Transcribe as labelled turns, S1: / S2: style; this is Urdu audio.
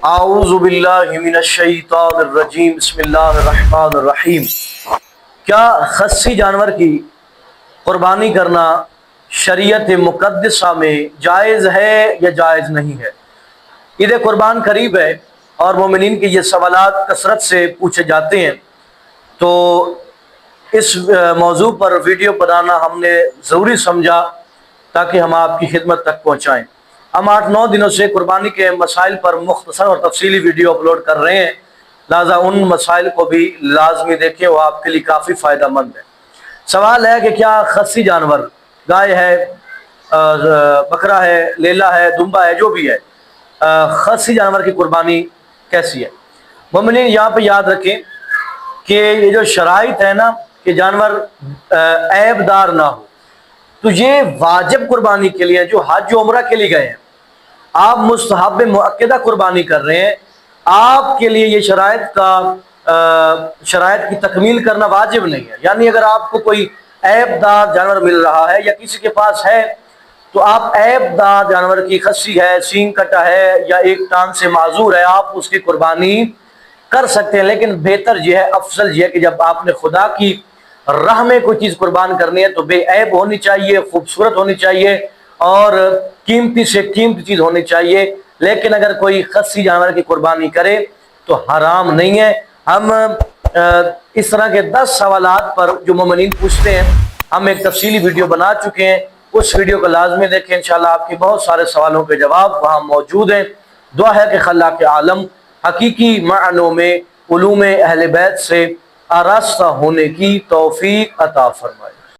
S1: اعوذ باللہ من الشیطان الرجیم بسم اللہ الرحمن الرحیم۔ کیا خصی جانور کی قربانی کرنا شریعت مقدسہ میں جائز ہے یا جائز نہیں ہے؟ عید قربان قریب ہے اور مومنین کے یہ سوالات کثرت سے پوچھے جاتے ہیں، تو اس موضوع پر ویڈیو بنانا ہم نے ضروری سمجھا تاکہ ہم آپ کی خدمت تک پہنچائیں۔ ہم 8-9 دنوں سے قربانی کے مسائل پر مختصر اور تفصیلی ویڈیو اپلوڈ کر رہے ہیں، لہٰذا ان مسائل کو بھی لازمی دیکھیں، وہ آپ کے لیے کافی فائدہ مند ہے۔ سوال ہے کہ کیا خصی جانور، گائے ہے، بکرا ہے، لیلا ہے، دمبا ہے، جو بھی ہے، خصی جانور کی قربانی کیسی ہے؟ مومنین یہاں پہ یاد رکھیں کہ یہ جو شرائط ہے نا کہ جانور عیب دار نہ ہو، تو یہ واجب قربانی کے لیے جو حج و عمرہ کے لیے گئے ہیں، آپ مستحب مؤکدہ قربانی کر رہے ہیں، آپ کے لیے یہ شرائط کی تکمیل کرنا واجب نہیں ہے۔ یعنی اگر آپ کو کوئی عیب دار جانور مل رہا ہے یا کسی کے پاس ہے، تو آپ عیب دار جانور کی خصی ہے، سینگ کٹا ہے یا ایک ٹانگ سے معذور ہے، آپ اس کی قربانی کر سکتے ہیں۔ لیکن بہتر یہ ہے، افضل یہ ہے کہ جب آپ نے خدا کی راہ میں کوئی چیز قربان کرنی ہے تو بے عیب ہونی چاہیے، خوبصورت ہونی چاہیے اور قیمتی سے قیمتی چیز ہونی چاہیے۔ لیکن اگر کوئی خصی جانور کی قربانی کرے تو حرام نہیں ہے۔ ہم اس طرح کے 10 سوالات پر جو مومنین پوچھتے ہیں، ہم ایک تفصیلی ویڈیو بنا چکے ہیں، اس ویڈیو کو لازمی دیکھیں، انشاءاللہ آپ کی بہت سارے سوالوں کے جواب وہاں موجود ہیں۔ دعا ہے کہ خلاق عالم حقیقی معنوں میں علوم اہل بیت سے آراستہ ہونے کی توفیق عطا فرمائے۔